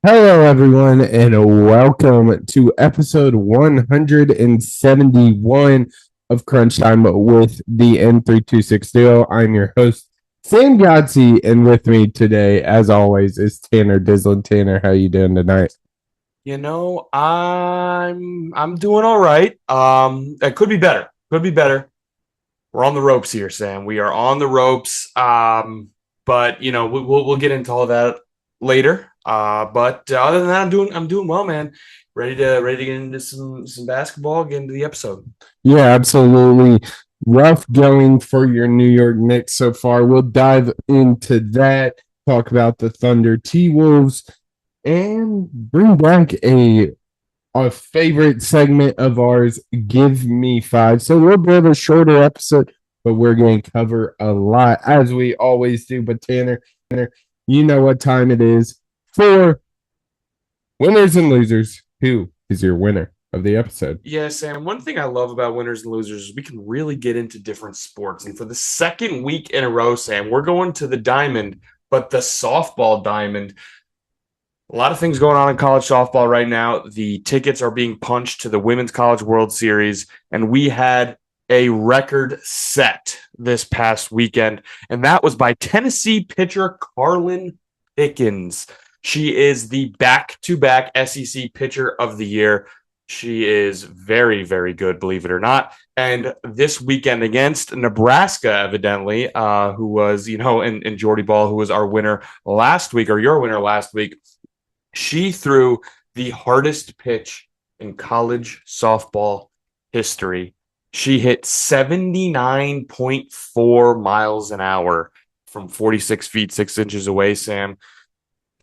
Hello, everyone, and welcome to episode 171 of Crunch Time with the N326 Duo. I'm your host, Sam Godsey, and with me today, as always, is Tanner Dislin. Tanner, how you doing tonight? I'm doing all right. It could be better. Could be better. We're on the ropes here, Sam. We are on the ropes. But we'll get into all that later. But other than that, I'm doing well, man. Ready to get into some basketball. Get into the episode. Yeah, absolutely. Rough going for your New York Knicks so far. We'll dive into that, talk about the Thunder T Wolves, and bring back a favorite segment of ours, Give Me Five. So a little bit of a shorter episode, but we're going to cover a lot as we always do. But Tanner, you know what time it is for winners and losers. Who is your winner of the episode? Yeah, Sam. One thing I love about winners and losers is we can really get into different sports. And for the second week in a row, Sam, we're going to the diamond, but the softball diamond. A lot of things going on in college softball right now. The tickets are being punched to the Women's College World Series, and we had a record set this past weekend, and that was by Tennessee pitcher Karlyn Pickens. She is the back-to-back SEC Pitcher of the Year. She is very, very good, believe it or not. And this weekend against Nebraska, evidently, who was, and Jordy Ball, who was our winner last week, or your winner last week, she threw the hardest pitch in college softball history. She hit 79.4 miles an hour from 46 feet, 6 inches away, Sam.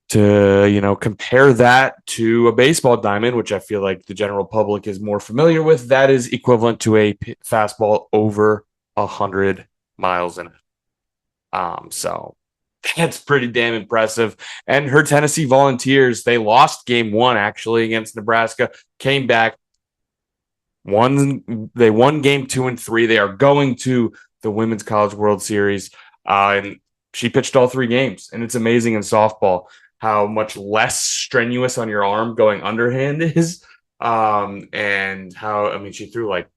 To, compare that to a baseball diamond, which I feel like the general public is more familiar with, that is equivalent to a fastball over 100 miles an hour. So that's pretty damn impressive. And her Tennessee Volunteers, they lost game one actually against Nebraska, came back, they won game 2 and 3. They are going to the Women's College World Series. And she pitched all 3 games. And it's amazing in softball how much less strenuous on your arm going underhand is. And how, she threw like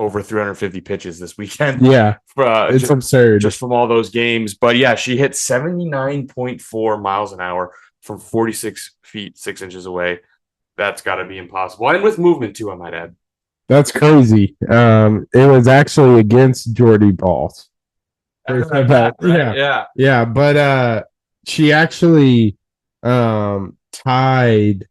over 350 pitches this weekend. Yeah, it's absurd. Just from all those games. But yeah, she hit 79.4 miles an hour from 46 feet, 6 inches away. That's got to be impossible. And with movement, too, I might add. That's crazy. It was actually against Jordy Balls. Right? Yeah. Yeah, but she actually tied.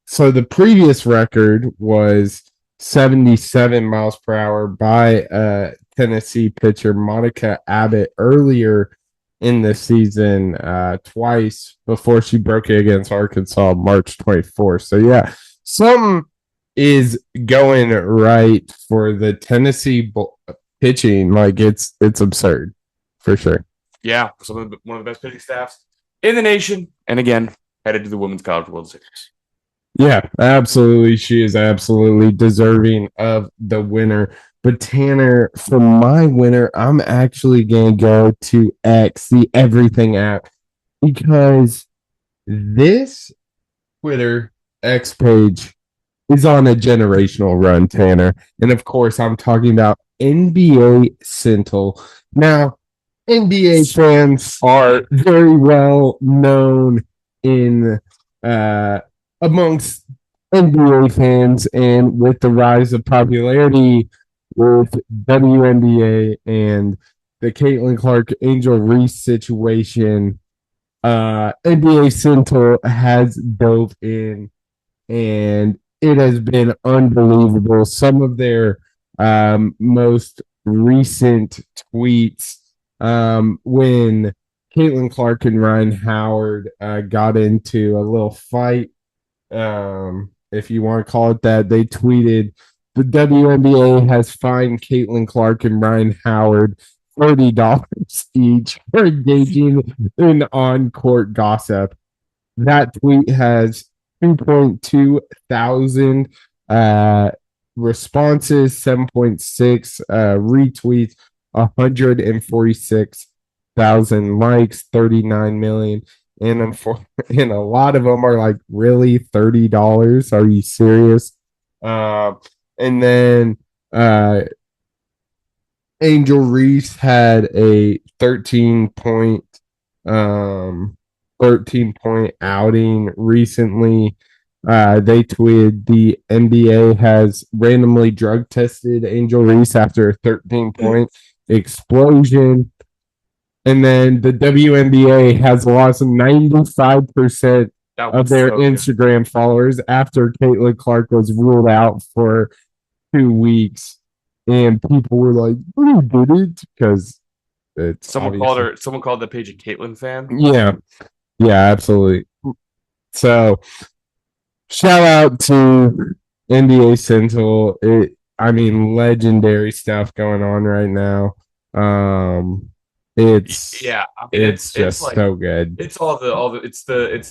So the previous record was 77 miles per hour by Tennessee pitcher Monica Abbott earlier in the season, twice before she broke it against Arkansas March 24th. So yeah, something is going right for the Tennessee pitching. Like it's absurd for sure. Yeah, one of the best pitching staffs in the nation, and again headed to the Women's College World Series. Yeah, absolutely. She is absolutely deserving of the winner. But Tanner, for my winner, I'm actually going to go to X, the Everything app, because this Twitter X page is on a generational run, Tanner. And of course, I'm talking about NBA Centel. Now, NBA fans are very well known in amongst NBA fans, and with the rise of popularity with WNBA and the Caitlin Clark Angel Reese situation, NBA Central has dove in, and it has been unbelievable. Some of their most recent tweets, when Caitlin Clark and Ryan Howard got into a little fight, if you want to call it that. They tweeted, the WNBA has fined Caitlin Clark and Ryan Howard $30 each for engaging in on-court gossip. That tweet has 2.2 thousand responses, 7.6 retweets, 146,000 likes, 39 million and a lot of them are like really $30. Are you serious? And then Angel Reese had a um 13 point outing recently. They tweeted the NBA has randomly drug tested Angel Reese after a 13-point explosion. And then the WNBA has lost 95% of their Instagram followers after Caitlin Clark was ruled out for 2 weeks. And people were like, "Who did it?" Because it's someone called the page a Caitlyn fan. Yeah, absolutely. So shout out to NBA Centel. Legendary stuff going on right now. It's just like, so good. It's all the it's the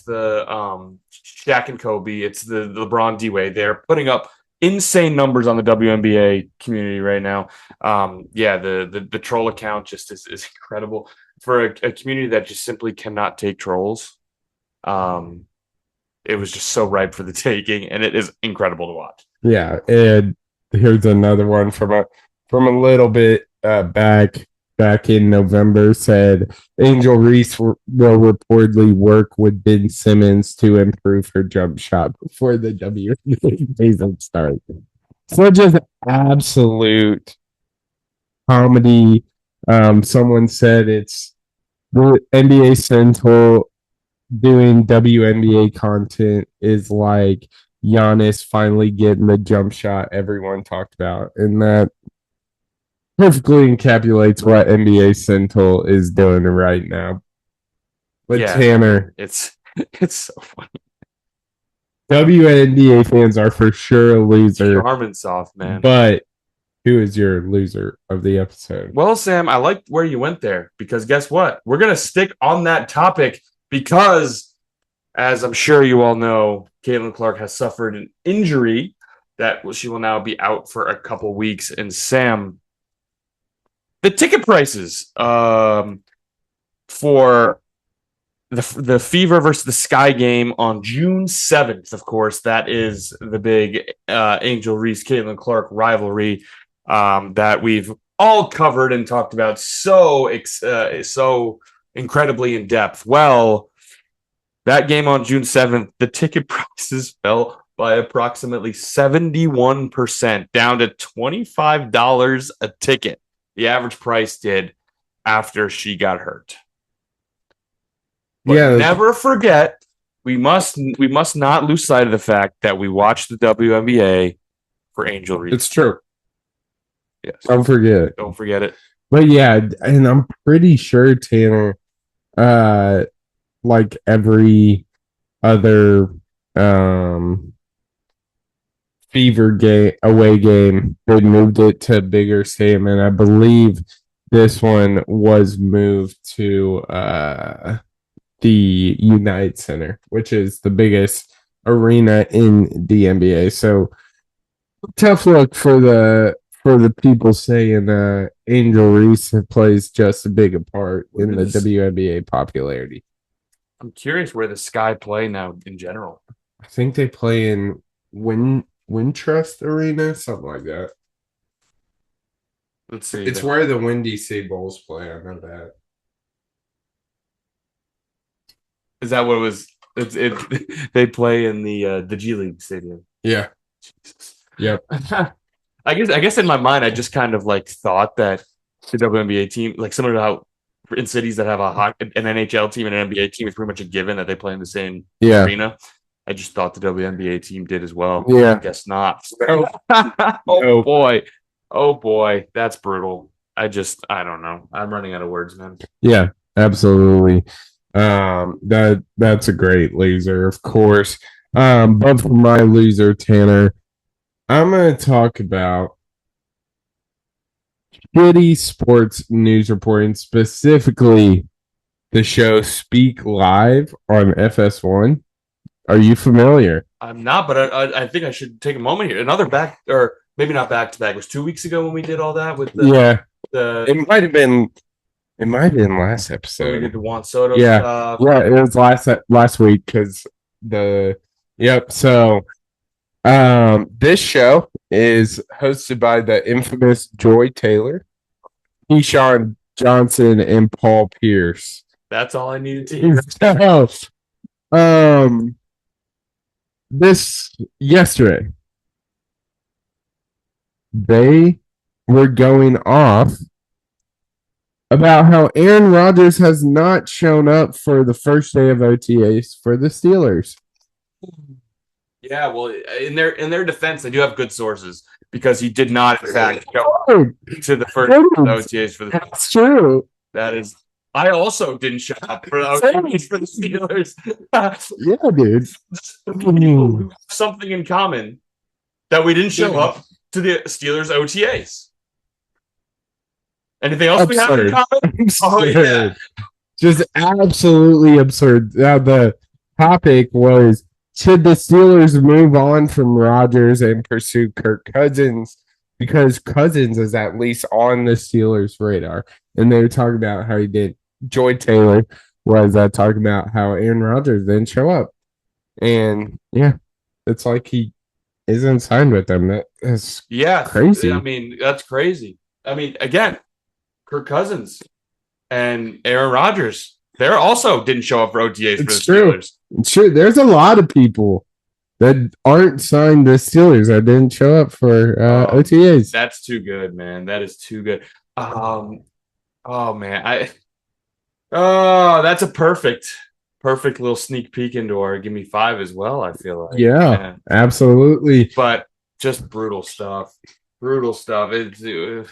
Shaq and Kobe. It's the LeBron D-Wade. They're putting up insane numbers on the WNBA community right now. The troll account just is incredible for a community that just simply cannot take trolls. It was just so ripe for the taking, and it is incredible to watch. Yeah, and here's another one from a little bit back in November. Said Angel Reese will reportedly work with Ben Simmons to improve her jump shot before the WNBA season starts. So just absolute comedy. Someone said it's the NBA Central doing WNBA content is like Giannis finally getting the jump shot everyone talked about, and that perfectly encapsulates what NBA Central is doing right now. But yeah, Tanner, it's so funny. WNBA fans are for sure a loser. Charmin soft, man. But who is your loser of the episode? Well, Sam, I liked where you went there because guess what? We're going to stick on that topic because, as I'm sure you all know, Caitlin Clark has suffered an injury that she will now be out for a couple weeks. And Sam, the ticket prices for the Fever versus the Sky game on June 7th, of course, that is the big Angel Reese, Caitlin Clark rivalry that we've all covered and talked about so incredibly in depth. Well, that game on June 7th, the ticket prices fell by approximately 71%, down to $25 a ticket. The average price did after she got hurt. But never forget, we must not lose sight of the fact that we watched the WNBA for Angel Reese. It's true. Yes. Don't forget it. But yeah, and I'm pretty sure, Tanner, like every other Fever away game, they moved it to a bigger stadium, and I believe this one was moved to the United Center, which is the biggest arena in the NBA. So tough luck for the people saying Angel Reese plays just a big part in the WNBA popularity. I'm curious where the Sky play now in general. I think they play in Wintrust Arena, something like that. Let's see. It's where the Windy Sea Bulls play. I know that. Is that what it was? They play in the G League stadium. Yeah. Jesus. Yep. I guess in my mind, I just kind of like thought that the WNBA team, like similar to how in cities that have an NHL team and an NBA team, is pretty much a given that they play in the same arena. I just thought the WNBA team did as well. Yeah. I guess not. Oh boy, that's brutal. I don't know. I'm running out of words, man. Yeah, absolutely. That's a great loser, of course. But for my loser, Tanner, I'm going to talk about shitty sports news reporting, specifically the show Speak Live on FS1. Are you familiar? I'm not, but I think I should take a moment here. Another back, or maybe not back to back. It was 2 weeks ago when we did all that with it might have been It might have been last when we did episode. the Juan Soto Yeah, stuff. yeah, it was last week because the yep. So this show is hosted by the infamous Joy Taylor, Keyshawn Johnson, and Paul Pierce. That's all I needed to hear. So, this yesterday they were going off about how Aaron Rodgers has not shown up for the first day of OTAs for the Steelers. Yeah, well, in their defense, they do have good sources because he did not, in fact, show up to the first OTAs for the. That's true. That is. I also didn't show up for the OTAs for the Steelers. Yeah, dude. People who have something in common that we didn't show up to the Steelers OTAs. Anything else we have in common? Oh, yeah. Just absolutely absurd. Now, the topic was, should the Steelers move on from Rodgers and pursue Kirk Cousins? Because Cousins is at least on the Steelers' radar. And they were talking about how he did. Joy Taylor was talking about how Aaron Rodgers didn't show up. And yeah, it's like he isn't signed with them. That's crazy. I mean, that's crazy. I mean, again, Kirk Cousins and Aaron Rodgers, they also didn't show up for OTAs for the Steelers. It's true. There's a lot of people that aren't signed to Steelers that didn't show up for OTAs. That's too good, man. That is too good. Oh man, that's a perfect little sneak peek into our Give Me Five as well. I feel like, yeah, absolutely. But just brutal stuff. It's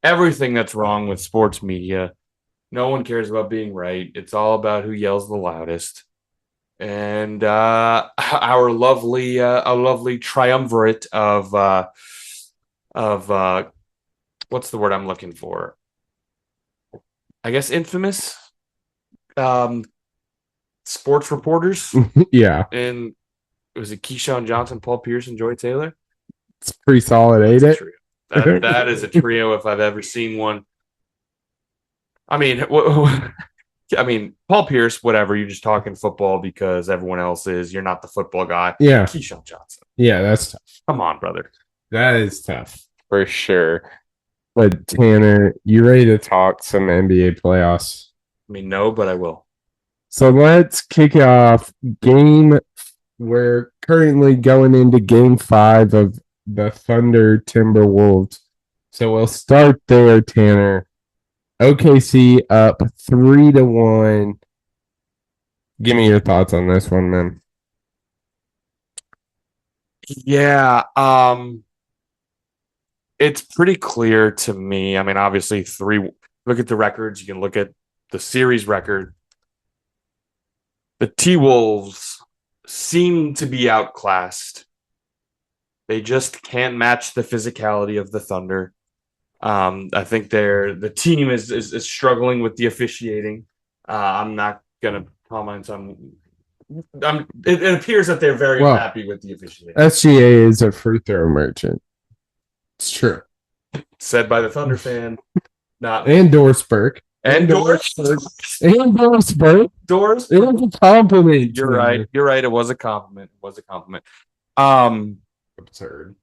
everything that's wrong with sports media. No one cares about being right. It's all about who yells the loudest. And our lovely triumvirate of what's the word I'm looking for? I guess infamous sports reporters. Yeah. And was it Keyshawn Johnson, Paul Pierce, and Joy Taylor? It's pretty solid, ain't it? That is a trio if I've ever seen one. I mean, Paul Pierce, whatever. You're just talking football because everyone else is. You're not the football guy. Yeah. Keyshawn Johnson. Yeah, that's tough. Come on, brother. That is tough for sure. But Tanner, you ready to talk some NBA playoffs? I mean, no, but I will. So let's kick off game. We're currently going into game 5 of the Thunder Timberwolves. So we'll start there, Tanner. OKC up 3-1. Give me your thoughts on this one, man. Yeah, it's pretty clear to me. I mean, obviously, look at the records. You can look at the series record. The T-Wolves seem to be outclassed. They just can't match the physicality of the Thunder. I think the team is struggling with the officiating. I'm not going to comment on. It appears that they're very happy with the officiating. SGA is a free throw merchant. It's true. Said by the Thunder fan, not and Dorsberg. And Dorsberg. And Dorsberg. Doors. It was a compliment. You're right. You're right. It was a compliment. Absurd.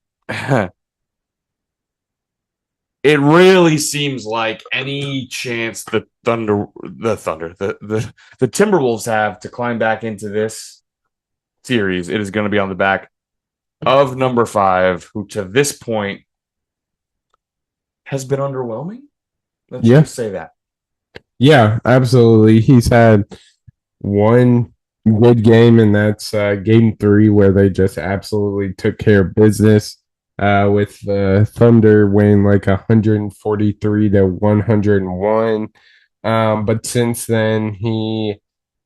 It really seems like any chance the Timberwolves have to climb back into this series, it is going to be on the back of number 5, who to this point has been underwhelming. Let's just say that. Yeah, absolutely. He's had one good game, and that's game 3, where they just absolutely took care of business. With the Thunder winning like 143-101. But since then, he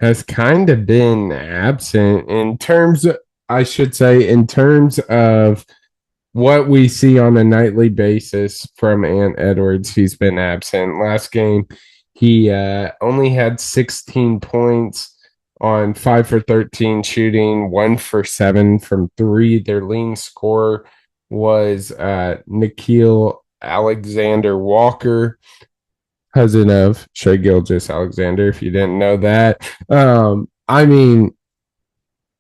has kind of been absent in terms of what we see on a nightly basis from Ant Edwards. He's been absent. Last game, he only had 16 points on 5 for 13 shooting, 1 for 7 from 3. Their leading scorer was Nickeil Alexander Walker. cousin of Shea Gilgeous-Alexander, if you didn't know that. I mean,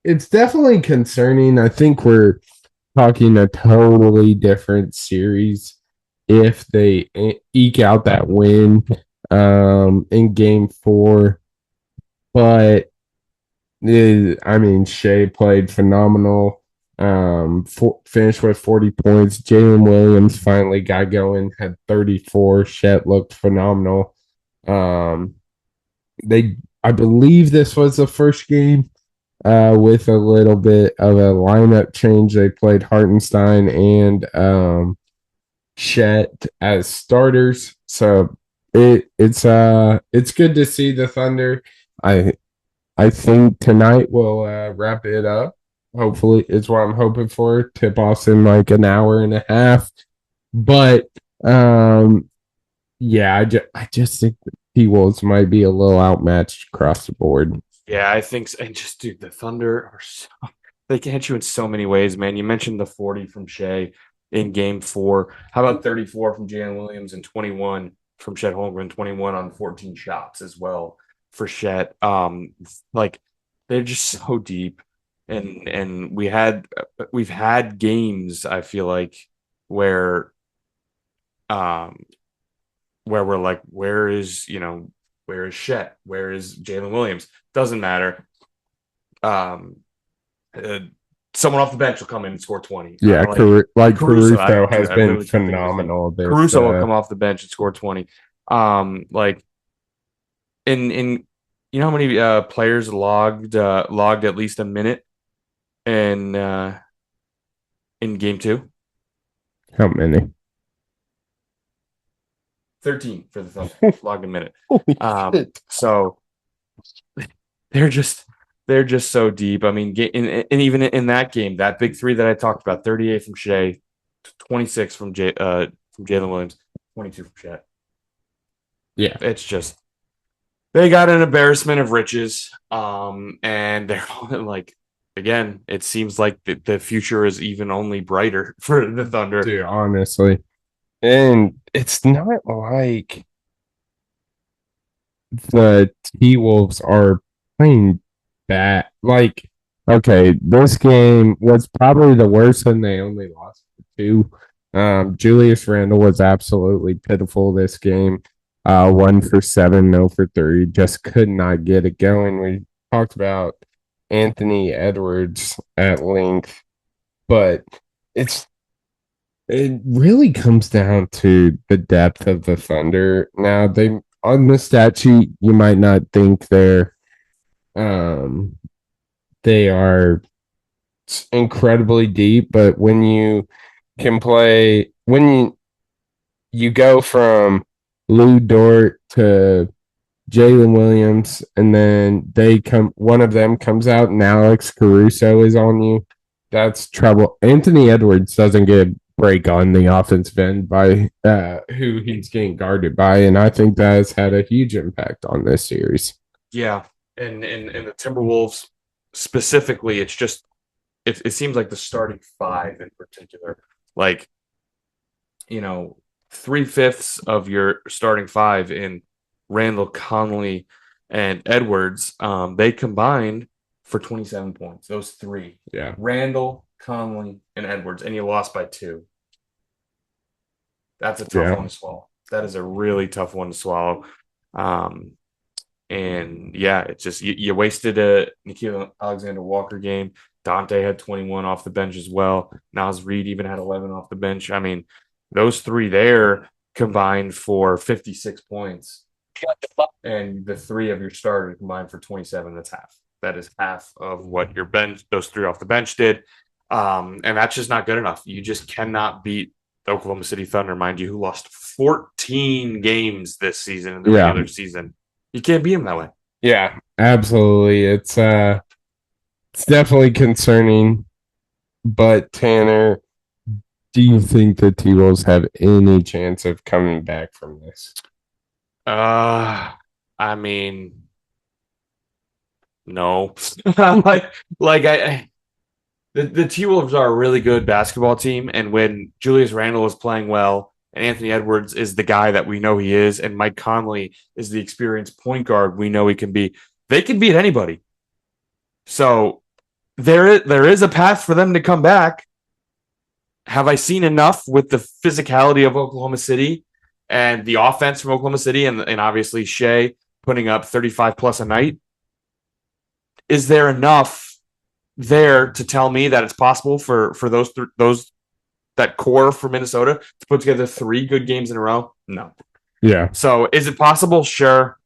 it's definitely concerning. I think we're talking a totally different series if they eke out that win in game four. But I mean, Shea played phenomenal. Finished with 40 points. Jalen Williams finally got going, had 34. Shet looked phenomenal. Um, I believe this was the first game with a little bit of a lineup change. They played Hartenstein and Shet as starters. So it's good to see the Thunder. I I think tonight we'll wrap it up. Hopefully, it's what I'm hoping for. Tip off's in like an hour and a half. But yeah, I just think the T Wolves might be a little outmatched across the board. Yeah, I think so. And just, dude, the Thunder are so, they can hit you in so many ways, man. You mentioned the 40 from Shea in game four. How about 34 from Jalen Williams and 21 from Chet Holmgren, 21 on 14 shots as well for Chet. Like they're just so deep. And we've had games, I feel like, where um where we're like, where is Chet? Where is Jalen Williams? Doesn't matter. Um, uh, Someone off the bench will come in and score 20. Yeah, Caruso, Caruso has I been literally couldn't think of his name. phenomenal. This Caruso will come off the bench and score 20. Like in you know how many players logged at least a minute in game two? how many? 13 for the Thunder logged a minute. Holy shit. So they're just they're just so deep. I mean, and even in that game, that big three that I talked about, 38 from Shea, 26 from Jalen Williams, 22 from Chet. Yeah. It's just they got an embarrassment of riches. And they're like, again, it seems like the future is even only brighter for the Thunder. Dude, honestly. And it's not like the T Wolves are playing bad. Like, okay, this game was probably the worst, and they only lost for two. Julius Randle was absolutely pitiful this game. 1 for 7, no for three. Just could not get it going. We talked about Anthony Edwards at length, but it's it really comes down to the depth of the Thunder. Now, they on the stat sheet, you might not think um they are incredibly deep, but when you can play when you go from Lou Dort to Jalen Williams, and then one of them comes out and Alex Caruso is on you. That's trouble. Anthony Edwards doesn't get a break on the offensive end by who he's getting guarded by, and I think that has had a huge impact on this series. Yeah, and the Timberwolves specifically, it's just it seems like the starting five in particular, like 3/5 of your starting five in Randall, Conley, and Edwards, they combined for 27 points. Those three, Yeah, Randall, Conley, and Edwards, and you lost by 2. That's a tough one to swallow. That is a really tough one to swallow. And yeah, it's just you wasted a Nickeil Alexander-Walker game. Dante had 21 off the bench as well. Naz Reid even had 11 off the bench. I mean, those three there combined for 56 points. And the three of your starters combined for 27. That's half. That is half of what your bench, those three off the bench did. And that's just not good enough. You just cannot beat the Oklahoma City Thunder, mind you, who lost 14 games this season in the regular season. You can't beat them that way. Yeah, absolutely. It's definitely concerning. But Tanner, do you think the T Wolves have any chance of coming back from this? I mean, no. The T Wolves are a really good basketball team, and when Julius Randle was playing well and Anthony Edwards is the guy that we know he is, and Mike Conley is the experienced point guard we know he can be. They can beat anybody. So there is a path for them to come back. Have I seen enough with the physicality of Oklahoma City and the offense from Oklahoma City and obviously Shea putting up 35 plus a night? Is there enough there to tell me that it's possible for those that core for Minnesota to put together 3 good games in a row? No. Yeah. So is it possible? Sure.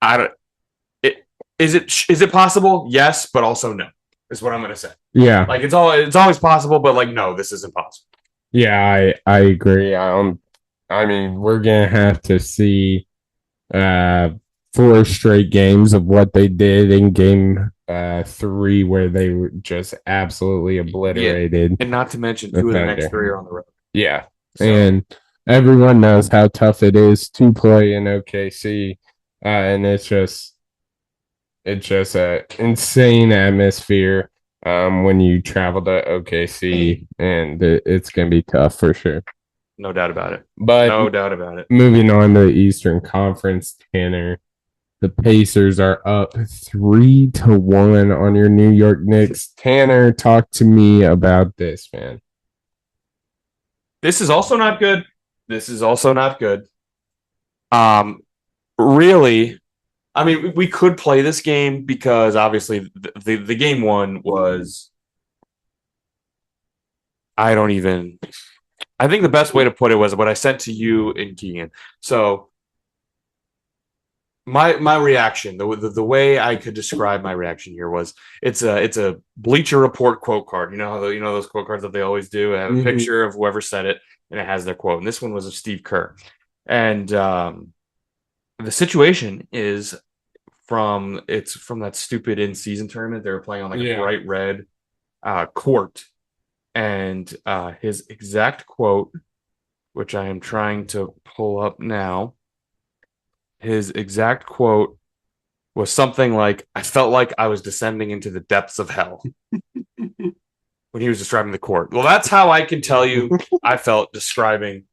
I don't. Is it possible? Yes, but also no. Is what I'm going to say. Yeah. Like it's always possible, but like no, this isn't possible. Yeah, I agree. I mean, we're gonna have to see 4 straight games of what they did in game 3, where they were just absolutely obliterated. And not to mention 2 of the next 3 are on the road. Yeah. So. And everyone knows how tough it is to play in OKC. And it's just an insane atmosphere when you travel to OKC, and it's going to be tough for sure. No doubt about it. But no doubt about it. Moving on to the Eastern Conference, Tanner, the Pacers are up 3-1 on your New York Knicks. Tanner, talk to me about this, man. This is also not good. Really, I mean, we could play this game because obviously the game 1 was. I think the best way to put it was what I sent to you and Keegan. So my reaction, the way I could describe my reaction here was it's a Bleacher Report quote card. You know those quote cards that they always do. It have a picture of whoever said it, and it has their quote. And this one was of Steve Kerr. And the situation is from that stupid in-season tournament. They were playing on a bright red court. And his exact quote, which I am trying to pull up now, his exact quote was something like, "I felt like I was descending into the depths of hell." When he was describing the court. Well, that's how I can tell you I felt describing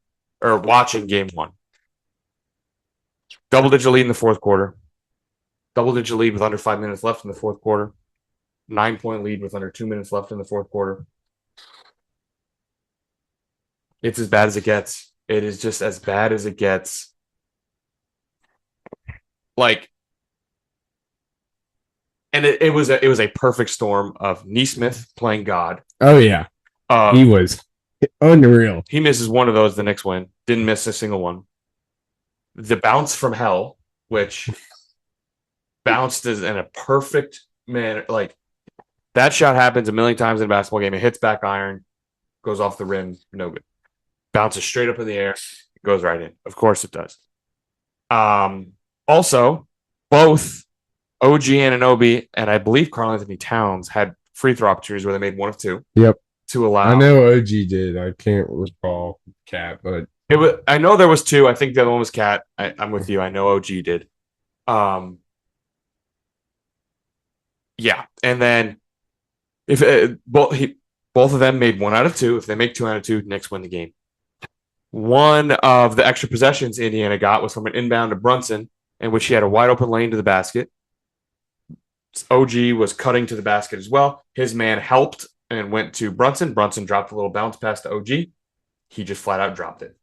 or watching game 1. Double-digit lead in the fourth quarter. Double-digit lead with under 5 minutes left in the fourth quarter. 9-point lead with under 2 minutes left in the fourth quarter. It's as bad as it gets. It is just as bad as it gets. Like, and it was a perfect storm of Nesmith playing God. Oh yeah, he was unreal. He misses one of those, the Knicks win. Didn't miss a single one. The bounce from hell, which bounced in a perfect manner. Like that shot happens a million times in a basketball game. It hits back iron, goes off the rim, no good. Bounces straight up in the air, goes right in. Of course it does. Also, both OG Anunoby and I believe Karl-Anthony Towns had free throw opportunities where they made 1 of 2. Yep. To allow. I know OG did. I can't recall Cat, but it was. I know there was 2. I think the other one was Cat. I'm with you. I know OG did. Yeah, and then if both of them made 1 out of 2. If they make 2 out of 2, Knicks win the game. One of the extra possessions Indiana got was from an inbound to Brunson, in which he had a wide open lane to the basket. OG was cutting to the basket as well. His man helped and went to Brunson. Brunson dropped a little bounce pass to OG. He just flat out dropped it.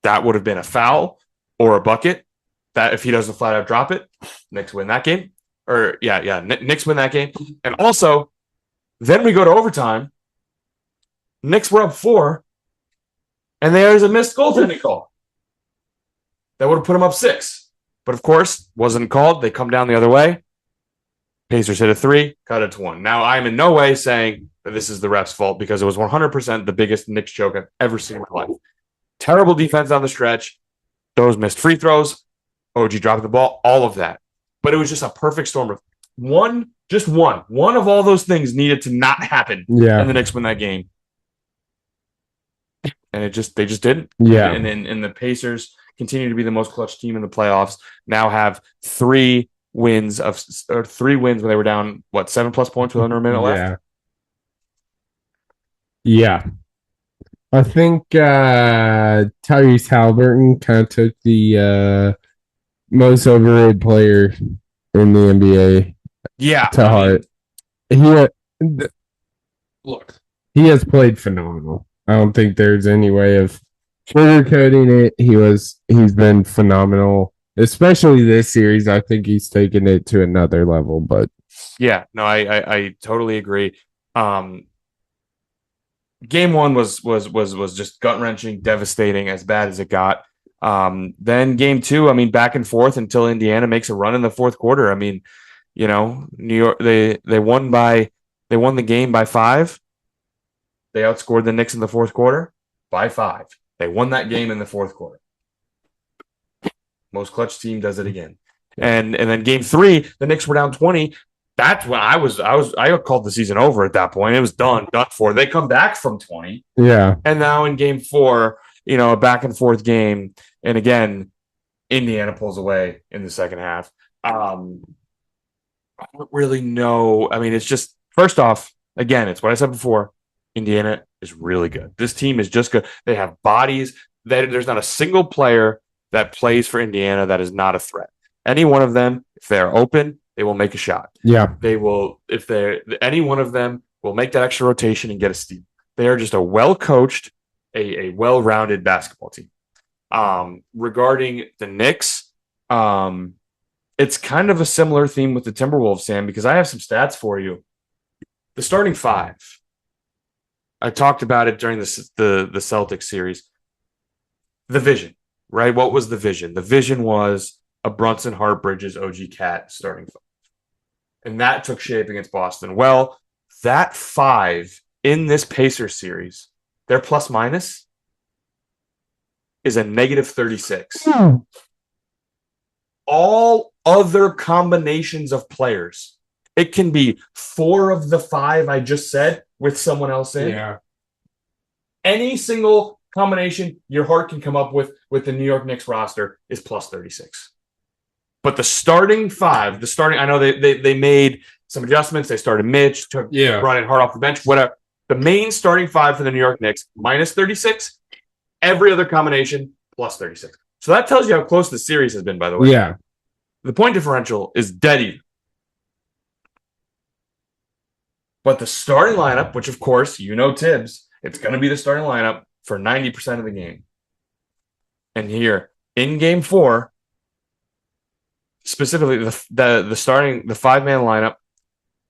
That would have been a foul or a bucket. That if he doesn't flat out drop it, Knicks win that game. Or Knicks win that game. And also, then we go to overtime. Knicks were up 4. And there's a missed goaltending call. That would have put them up 6. But of course, wasn't called. They come down the other way. Pacers hit a 3, cut it to 1. Now, I'm in no way saying that this is the ref's fault because it was 100% the biggest Knicks joke I've ever seen in my life. Terrible defense on the stretch. Those missed free throws. OG dropped the ball. All of that. But it was just a perfect storm of one. One of all those things needed to not happen. Yeah. And the Knicks win that game. And they just didn't. Yeah. And the Pacers continue to be the most clutch team in the playoffs. Now have 3 wins when they were down 7+ points with under a minute left. Yeah. I think Tyrese Halliburton kind of took the most overrated player in the NBA Yeah, to I heart. mean, He look, he has played phenomenal. I don't think there's any way of sugarcoating it. He's been phenomenal, especially this series. I think he's taken it to another level. But yeah, no, I totally agree. Um, game one was just gut wrenching, devastating, as bad as it got. Then game two, I mean, back and forth until Indiana makes a run in the fourth quarter. I mean, New York they won the game by 5. They outscored the Knicks in the fourth quarter by 5. They won that game in the fourth quarter. Most clutch team does it again. And then game three, the Knicks were down 20. That's when I called the season over at that point. It was done for. They come back from 20. yeah, And now in game four, a back and forth game. And again, Indiana pulls away in the second half. I don't really know. I mean, it's just, first off, again, it's what I said before. Indiana is really good. This team is just good. They have bodies. There's not a single player that plays for Indiana that is not a threat. Any one of them, if they're open, they will make a shot. yeah, They will, if they're any one of them will make that extra rotation and get a steal. They are just a well coached, a well rounded basketball team. Regarding the Knicks, it's kind of a similar theme with the Timberwolves, Sam, because I have some stats for you. The starting 5. I talked about it during the Celtics series. The vision, right? What was the vision? The vision was a Brunson, Hart, Bridges, OG Cat starting 5. And that took shape against Boston. Well, that 5 in this Pacers series, their plus minus is a negative 36. All other combinations of players. It can be 4 of the 5 I just said with someone else in. yeah. Any single combination your heart can come up with the New York Knicks roster is plus 36. But the starting 5, I know they made some adjustments. They started Mitch, brought in Hart off the bench, whatever. The main starting 5 for the New York Knicks, minus 36. Every other combination, plus 36. So that tells you how close the series has been, by the way. Yeah. The point differential is dead even. But the starting lineup, which of course, Tibbs, it's going to be the starting lineup for 90% of the game. And here, in game 4, specifically the 5-man lineup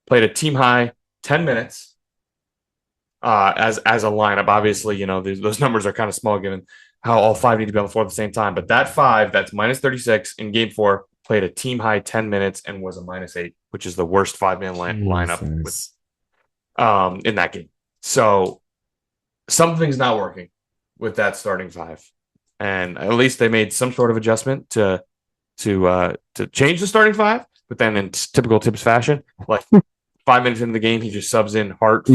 played a team high 10 minutes as a lineup. Obviously, those numbers are kind of small given how all 5 need to be on the floor at the same time. But that 5, that's minus 36 in game 4, played a team high 10 minutes and was a minus 8, which is the worst 5-man lineup in that game. So something's not working with that starting 5. And at least they made some sort of adjustment to change the starting 5. But then in typical Tibbs fashion, like 5 minutes into the game, he just subs in Hart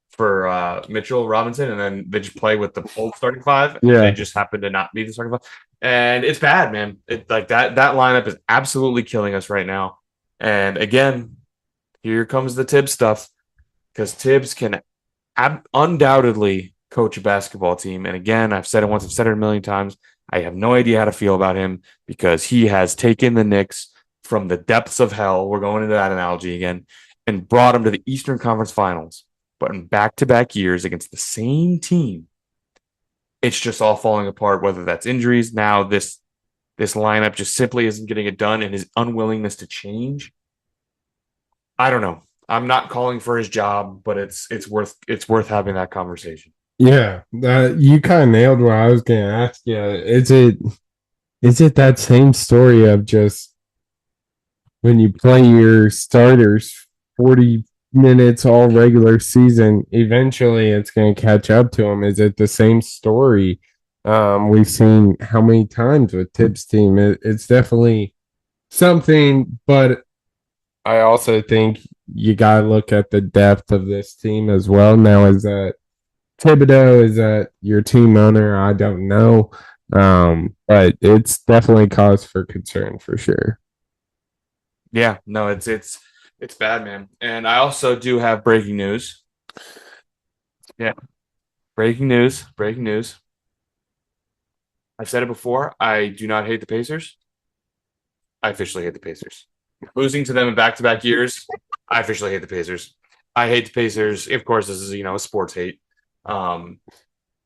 for Mitchell Robinson, and then they just play with the old starting 5. And they just happen to not be the starting 5. And it's bad, man. Like that lineup is absolutely killing us right now. And again, here comes the Tibbs stuff, because Tibbs can undoubtedly coach a basketball team. And again, I've said it once, I've said it a million times. I have no idea how to feel about him, because he has taken the Knicks from the depths of hell, we're going into that analogy again, and brought them to the Eastern Conference Finals. But in back-to-back years against the same team, it's just all falling apart, whether that's injuries. Now this lineup just simply isn't getting it done, and his unwillingness to change. I don't know. I'm not calling for his job, but it's worth having that conversation. Yeah, you kind of nailed what I was going to ask you. Is it that same story of just when you play your starters 40 minutes all regular season, eventually it's going to catch up to them? Is it the same story we've seen how many times with Tibbs' team? It's definitely something, but I also think you got to look at the depth of this team as well. Now, is that Thibodeau? Is that your team owner? I don't know. But it's definitely cause for concern for sure. Yeah, no, it's bad, man. And I also do have breaking news. Yeah. Breaking news. Breaking news. I've said it before. I do not hate the Pacers. I officially hate the Pacers. Losing to them in back-to-back years, I officially hate the Pacers. I hate the Pacers. Of course, this is a sports hate. Um,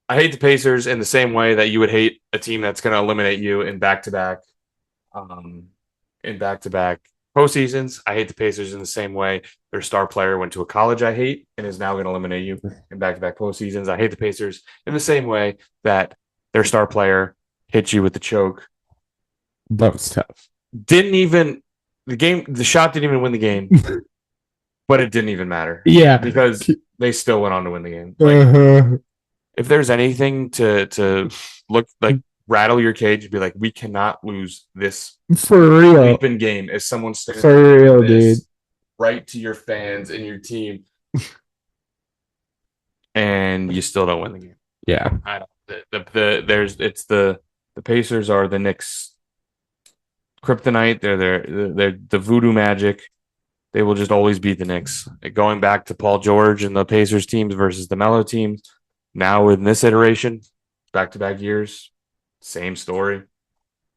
I hate the Pacers in the same way that you would hate a team that's going to eliminate you um, in back-to-back postseasons. I hate the Pacers in the same way their star player went to a college I hate and is now going to eliminate you in back-to-back postseasons. I hate the Pacers in the same way that their star player hit you with the choke. That was tough. The shot didn't even win the game, but it didn't even matter. Yeah, because they still went on to win the game. If there's anything to look like rattle your cage and be like, we cannot lose this for real open game as someone stands for real, dude. Right to your fans and your team, and you still don't win the game. Yeah, I don't. The Pacers are the Knicks kryptonite. They're the voodoo magic. They will just always beat the Knicks. Going back to Paul George and the Pacers teams versus the Melo teams. Now in this iteration, back-to-back years, same story.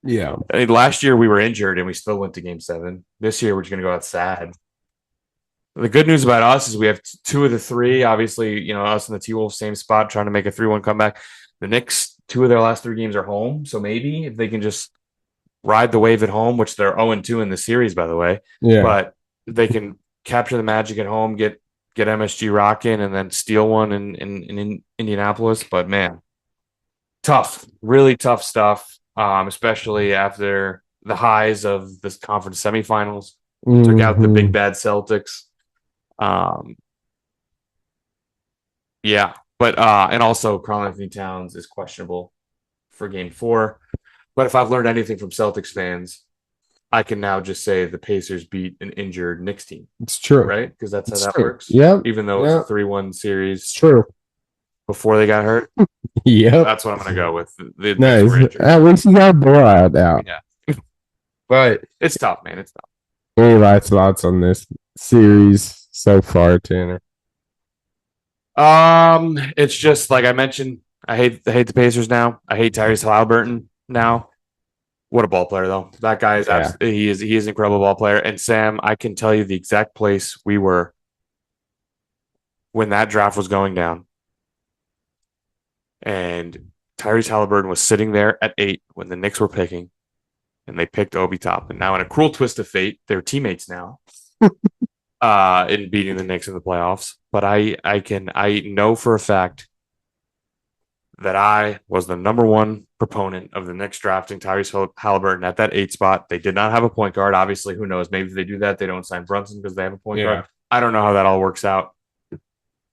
Yeah. I mean, last year we were injured and we still went to Game 7. This year we're just going to go out sad. The good news about us is we have 2 of the 3. Obviously, us and the T-Wolves, same spot, trying to make a 3-1 comeback. The Knicks, 2 of their last 3 games are home. So maybe if they can just ride the wave at home, which they're 0-2 in the series, by the way. Yeah. But they can capture the magic at home, get MSG rocking, and then steal one in Indianapolis. But man, tough, really tough stuff, especially after the highs of this conference semifinals. Took out the big bad Celtics. Yeah, but and also Karl-Anthony Towns is questionable for Game 4. But if I've learned anything from Celtics fans, I can now just say the Pacers beat an injured Knicks team. It's true, right? Because that's how that works. Yeah, even though it's a 3-1 series. It's true. Before they got hurt. Yeah, that's what I'm going to go with. Nice. At least you got a blowout out. Yeah, but it's tough, man. It's tough. Any last thoughts on this series so far, Tanner? It's just like I mentioned. I hate the Pacers now. I hate Tyrese Haliburton now. What a ball player, though. That guy is he is an incredible ball player. And Sam, I can tell you the exact place we were when that draft was going down. And Tyrese Haliburton was sitting there at 8 when the Knicks were picking, and they picked Obi Toppin. Now, in a cruel twist of fate, they're teammates now in beating the Knicks in the playoffs. But I know for a fact that I was the number one proponent of the Knicks drafting Tyrese Haliburton at that 8 spot. They did not have a point guard. Obviously, who knows? Maybe if they do that, they don't sign Brunson because they have a point guard. I don't know how that all works out.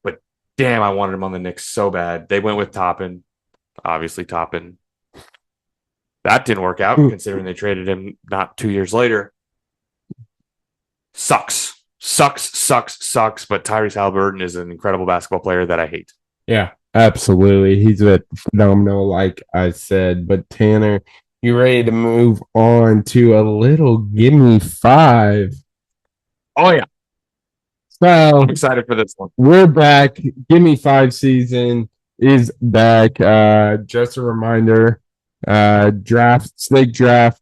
But damn, I wanted him on the Knicks so bad. They went with Toppin. Obviously, Toppin. That didn't work out considering they traded him not 2 years later. Sucks. But Tyrese Haliburton is an incredible basketball player that I hate. Yeah. Absolutely. He's a phenomenal, like I said. But Tanner, you ready to move on to a little Gimme 5? Oh, yeah. So I'm excited for this one. We're back. Gimme 5 season is back. Just a reminder, snake draft.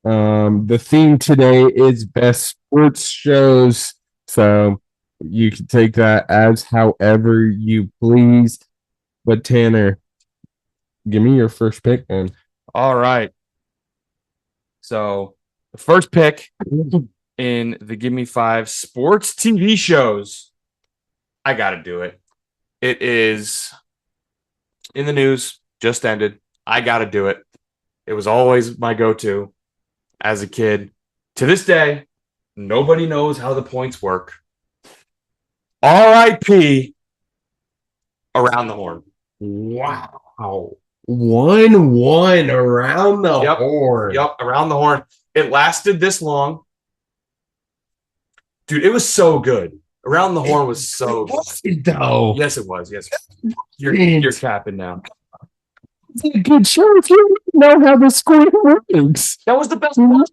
The theme today is best sports shows. So you can take that as however you please. But Tanner, give me your first pick, then. All right. So the first pick in the Give Me 5 sports TV shows, I got to do it. It is in the news, just ended. I got to do it. It was always my go-to as a kid. To this day, nobody knows how the points work. R.I.P. Around the Horn. Wow. 1-1 around the horn. Yep, around the horn. It lasted this long. Dude, it was so good. Around the horn was so good. Though. Yes, it was. Yes. You're capping now. It's a good show if you know how the score works. That was the best one.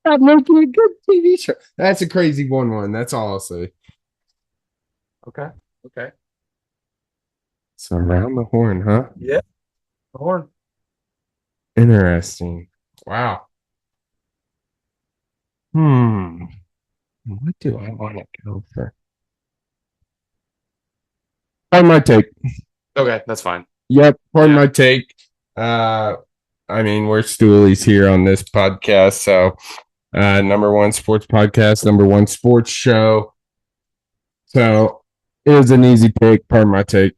That making a good TV show. That's a crazy 1-1. That's all I'll say. Okay. So around the horn, huh? Yeah, horn. Interesting. Wow. Hmm. What do I want to go for? Pardon my take. Okay, that's fine. Yep, pardon Yeah. my take. Uh, I mean, we're stoolies here on this podcast, so number one sports podcast, number one sports show. So it was an easy pick. Pardon my take.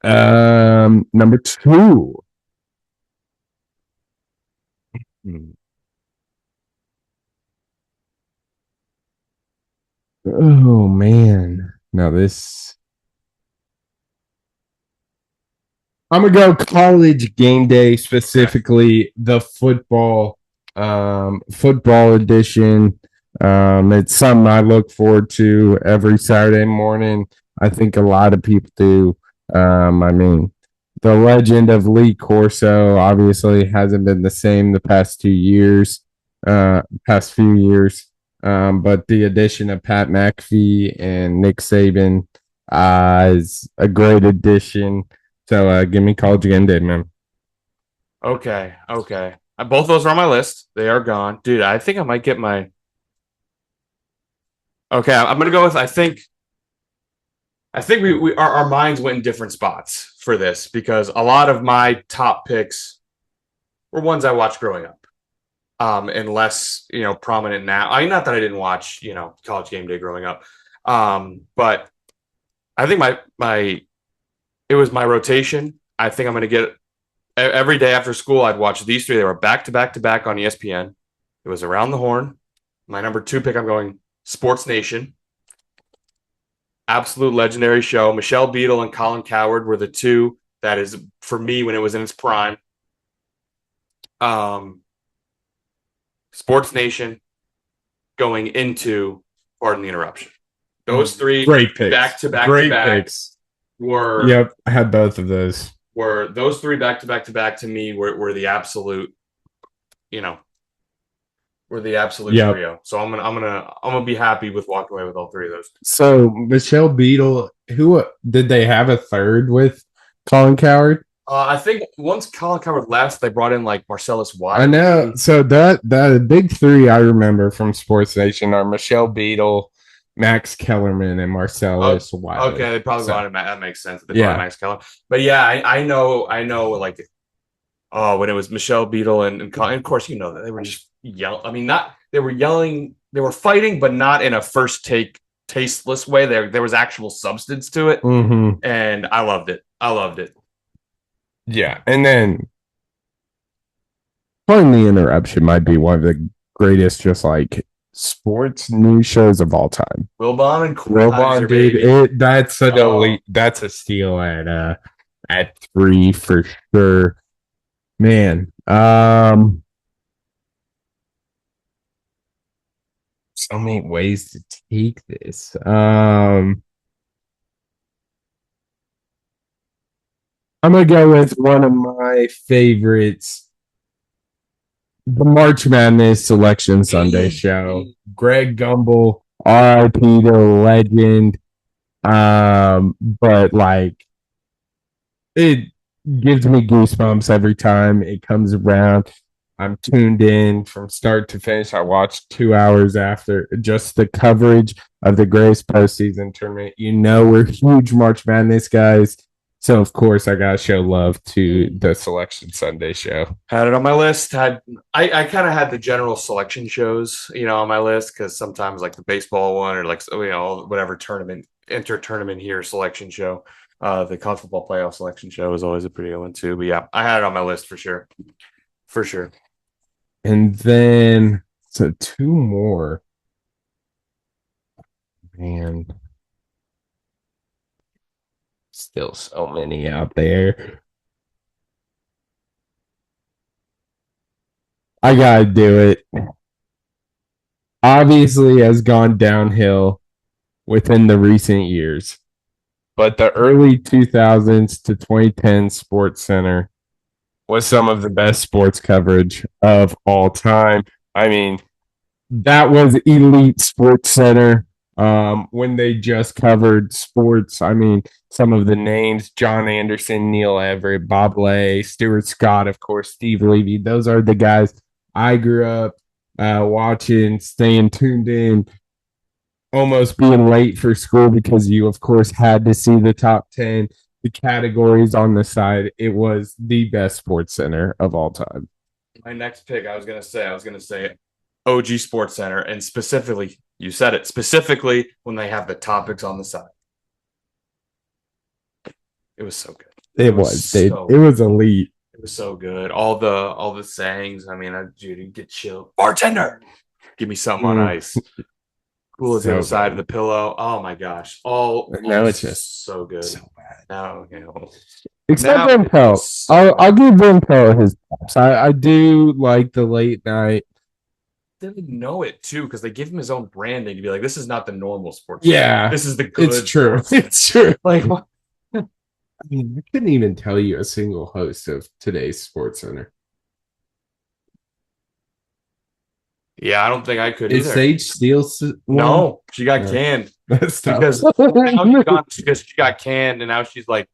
Number two. Oh man. Now this I'm gonna go college game day, specifically the football edition. It's something I look forward to every Saturday morning. I think a lot of people do. I mean, the legend of Lee Corso obviously hasn't been the same the past 2 years, past few years. But the addition of Pat McAfee and Nick Saban is a great addition. So give me college game day, man. Okay. Okay. Both of those are on my list. They are gone, dude. I think I might get my. Okay, I'm gonna go with. I think we our minds went in different spots for this because a lot of my top picks were ones I watched growing up. And less, prominent now. I mean, not that I didn't watch, college game day growing up. But I think it was my rotation. I think I'm going to get every day after school. I'd watch these three. They were back to back to back on ESPN. It was Around the Horn. My number two pick, I'm going Sports Nation. Absolute legendary show. Michelle Beadle and Colin Cowherd were the two that is for me when it was in its prime. Sports Nation going into Pardon the Interruption. Those three Great picks. back to back Great to back picks. were Yep, I had both of those. Were those three back to back to me were the absolute, were the absolute Yep. trio. So I'm gonna be happy with walking away with all three of those. So Michelle Beadle, who did they have a third with? Colin Cowherd. I think once Colin Cowherd left, they brought in like Marcellus Wiley. I know. So that big three I remember from Sports Nation are Michelle Beadle, Max Kellerman, and Marcellus Wiley. Okay, they probably brought him. That makes sense. They Yeah. brought Max Keller. But yeah, I know. Like, when it was Michelle Beadle and Colin, and of course, that they were just yelling. I mean, not they were yelling. They were fighting, but not in a first take tasteless way. There was actual substance to it, and I loved it. Yeah, and then Pardon the Interruption might be one of the greatest, just like sports news shows of all time. Wilbon and Wilbon, dude, that's an elite. That's a steal at 3 for sure, man. So many ways to take this. I'm gonna go with one of my favorites, the March Madness Selection Sunday show. Greg Gumbel, RIP to legend. But like it gives me goosebumps every time it comes around. I'm tuned in from start to finish. I watched 2 hours after just the coverage of the greatest postseason tournament. We're huge March Madness guys. So of course I gotta show love to the Selection Sunday show. Had it on my list. I kind of had the general selection shows, on my list because sometimes like the baseball one or like whatever tournament inter-tournament here selection show, the college football playoff selection show is always a pretty good one too. But yeah, I had it on my list for sure. And then so two more. Man. Still so many out there. I gotta do it. Obviously has gone downhill within the recent years, but the early 2000s to 2010 Sports Center was some of the best sports coverage of all time. I mean, that was elite Sports Center. when they just covered sports. I mean, some of the names: John Anderson, Neil Everett, Bob Lay, Stuart Scott, of course, Steve Levy. Those are the guys I grew up watching, staying tuned in, almost being late for school because you, of course, had to see the top 10, the categories on the side. It was the best sports center of all time. My next pick, I was gonna say OG Sports Center, and specifically, you said it specifically when they have the topics on the side. It was so good. It was, dude. It was elite. It was so good. All the sayings. I mean, dude, get chill. Bartender, give me something on ice. Cool as the other side of the pillow. Oh my gosh. Now it's just so good. So bad. Now, except Vinpo. I'll give Vinpo his props. I do like the late night. They know it too because they give him his own branding to be like, this is not the normal sports. Yeah, this is the good. It's true. It's true. Like, I mean, I couldn't even tell you a single host of today's Sports Center. Yeah, I don't think I could. Is either. Sage Steele? No, she got canned. That's tough. Because she got canned, and now she's like,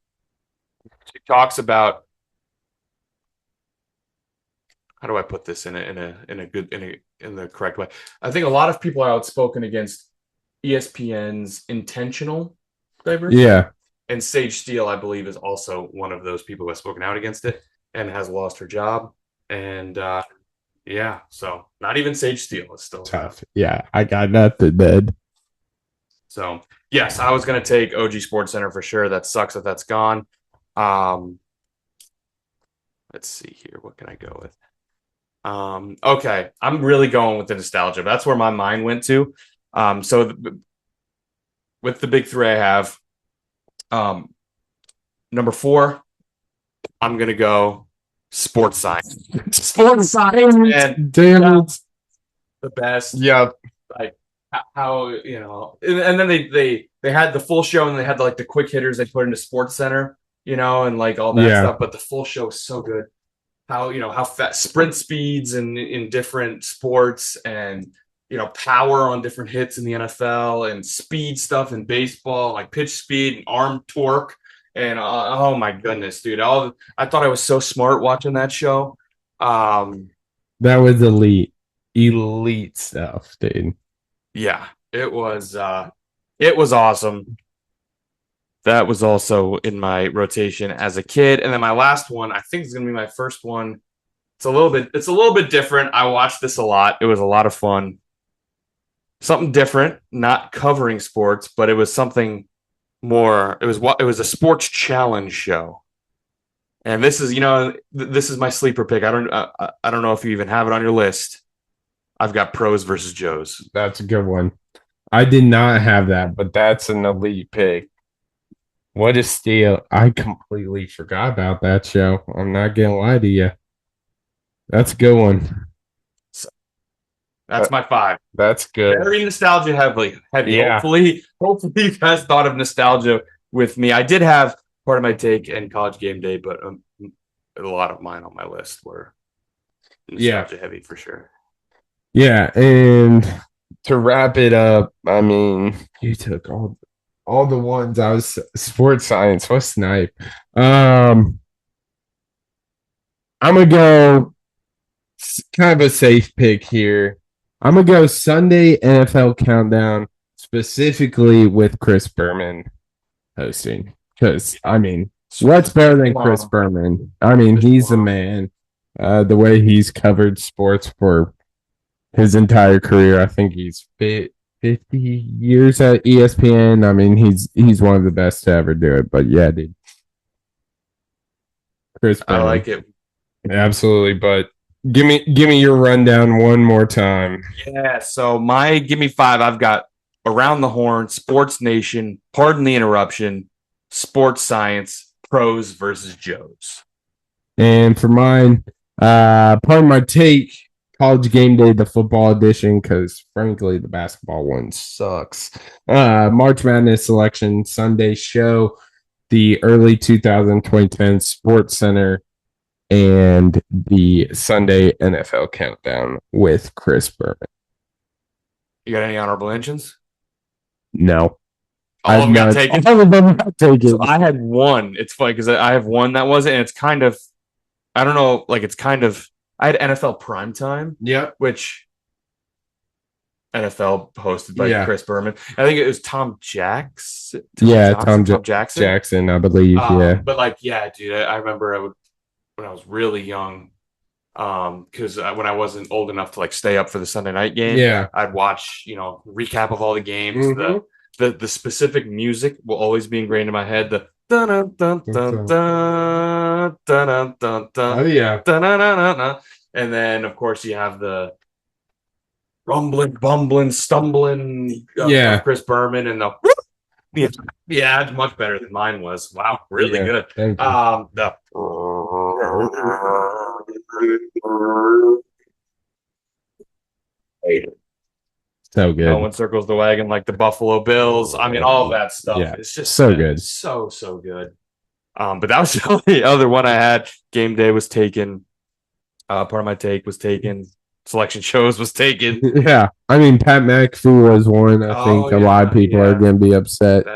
she talks about. How do I put this in the correct way? I think a lot of people are outspoken against ESPN's intentional diversity. Yeah. And Sage Steele, I believe, is also one of those people who has spoken out against it and has lost her job. And yeah, so not even Sage Steele is still tough. Yeah, I got nothing, man. So yes, I was going to take OG Sports Center for sure. That sucks that that's gone. Let's see here. What can I go with? Okay, I'm really going with the nostalgia. That's where my mind went to. With the big three I have, number 4, I'm gonna go sports science. Sports science, and damn it, the best. Yep. Like how and then they had the full show, and they had the quick hitters they put into Sports Center, and like all that stuff. But the full show was so good. How fast sprint speeds in different sports, and power on different hits in the NFL, and speed stuff in baseball, like pitch speed and arm torque. And oh my goodness, dude! I thought I was so smart watching that show. That was elite stuff, dude. Yeah, it was awesome. That was also in my rotation as a kid. And then my last one, I think, is going to be my first one. It's a little bit different. I watched this a lot. It was a lot of fun. Something different, not covering sports, but it was something more. It was a sports challenge show. And this is, this is my sleeper pick. I don't know if you even have it on your list. I've got Pros versus Joes. That's a good one. I did not have that, but that's an elite pick. What a steal. I completely forgot about that show. I'm not going to lie to you. That's a good one. That's my 5. That's good. Very nostalgia heavy. Yeah. Hopefully you guys thought of nostalgia with me. I did have part of my take in College Game Day, but a lot of mine on my list were nostalgia heavy for sure. Yeah, and to wrap it up, I mean, you took all the ones. I was sports science. What snipe? I'm gonna go kind of a safe pick here. I'm gonna go Sunday NFL Countdown, specifically with Chris Berman hosting. Because I mean, what's better than Chris Berman? I mean, he's a man. The way he's covered sports for his entire career, I think he's 50 years at ESPN. I mean, he's one of the best to ever do it. But yeah, dude, Chris Berman. I like it. Absolutely, but give me your rundown one more time. Yeah, so my give me 5, I've got Around the Horn, Sports Nation, Pardon the Interruption, Sports Science, Pros versus Joes. And for mine, pardon my take, College Game Day, the football edition, because frankly, the basketball one sucks. March Madness Selection Sunday show, the early 2010 Sports Center, and the Sunday NFL Countdown with Chris Berman. You got any honorable mentions? No. All of them got taken. All of them got taken. So I had one. It's funny because I have one that wasn't, and it's kind of, I don't know, like it's kind of, I had NFL Primetime. Yeah. Which NFL hosted by Chris Berman. I think it was Tom Jackson. Tom Jackson. Jackson, I believe. But like, yeah, dude, I remember when I was really young, because when I wasn't old enough to like stay up for the Sunday night game, I'd watch, recap of all the games. Mm-hmm. The specific music will always be ingrained in my head. The dun dun dun dun dun dun dun dun. Oh yeah. And then of course you have the rumbling, bumbling, stumbling of Chris Berman and the yeah, it's much better than mine was. Wow, really good. Thank you. So good. No one circles the wagon like the Buffalo Bills. I mean, all of that stuff. Yeah. It's just so good. So good. But that was the only other one I had. Game day was taken. Part of my take was taken. Selection shows was taken. Yeah. I mean, Pat McAfee was one. I think a lot of people are going to be upset.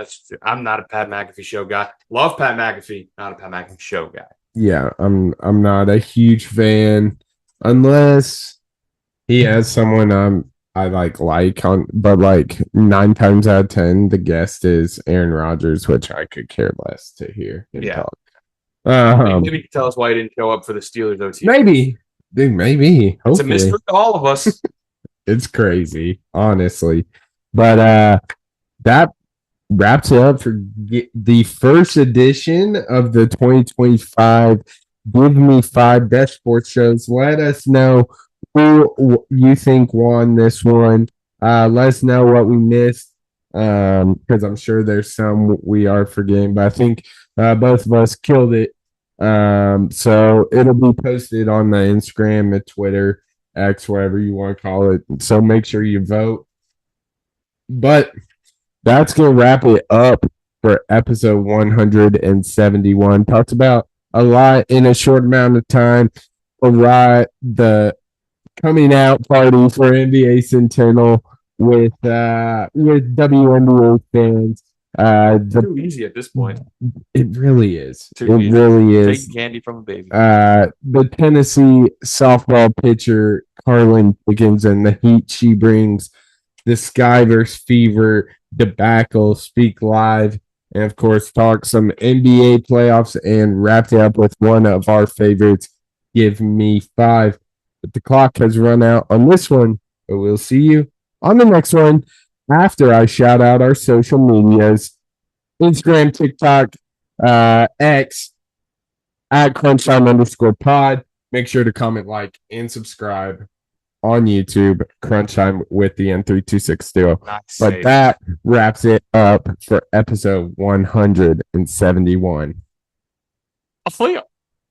I'm not a Pat McAfee show guy. Love Pat McAfee. Not a Pat McAfee show guy. Yeah. I'm not a huge fan unless he has someone I like but like 9 times out of 10, the guest is Aaron Rodgers, which I could care less to hear him talk. Maybe you can tell us why he didn't show up for the Steelers OT. Maybe. Hopefully. It's a mystery to all of us. It's crazy, honestly. But that wraps it up for the first edition of the 2025 Give Me 5 Best Sports Shows. Let us know who you think won this one. Let us know what we missed, because I'm sure there's some we are forgetting, but I think both of us killed it. So it'll be posted on the Instagram, the Twitter, X, whatever you want to call it. So make sure you vote. But that's going to wrap it up for episode 171. Talked about a lot in a short amount of time. The coming out party for NBA Centel with WNBA fans. Too easy at this point. It really is. Really is. Taking candy from a baby. The Tennessee softball pitcher Karlyn Pickens and the heat she brings, the Sky vs. Fever debacle, speak live, and of course talk some NBA playoffs and wrapped it up with one of our favorites, Give Me 5. But the clock has run out on this one, but we'll see you on the next one after I shout out our social medias, Instagram, TikTok, X, at crunchtime_pod. Make sure to comment, like, and subscribe on YouTube, Crunchtime with the N326 duo. But that wraps it up for episode 171. I'll see you.